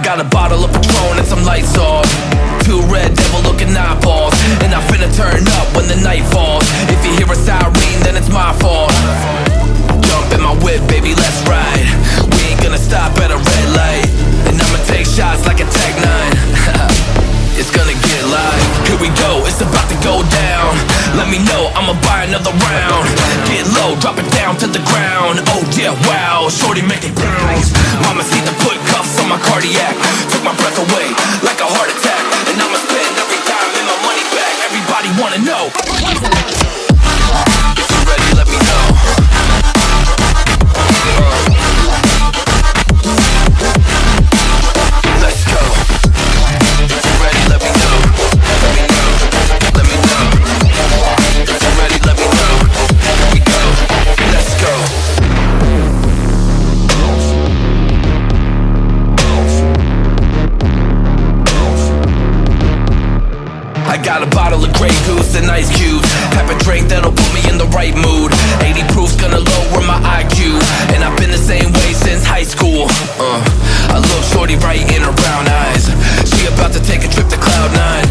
got a bottle of Patron and some lights off. Two red devil looking eyeballs, and I finna turn up when the night falls. If you hear a siren, then it's my fault. Jump in my whip, baby, let's ride. We ain't gonna stop at a red light, and I'ma take shots like a Tech 9. It's gonna get live. Here we go, it's about to go down. Let me know, I'ma buy another round. Get low, drop it down to the ground. Oh yeah, wow, shorty making bounce. Mama see the put cuffs on my cardiac. Took my breath away like a heart attack. And I'ma spend every dime and my money back. Everybody wanna know. If you're ready, let me know. Let's go. If you're ready, let me know. Let me know. Let me know. If you're ready, let me know. Here we go. Let's go. I got a bottle of Grey Goose and ice cubes. Have a drink that'll put me in the right mood. 80 proof's gonna lower my IQ, and I've been the same way since high school. I look shorty right in her brown eyes. She about to take a trip to Cloud 9.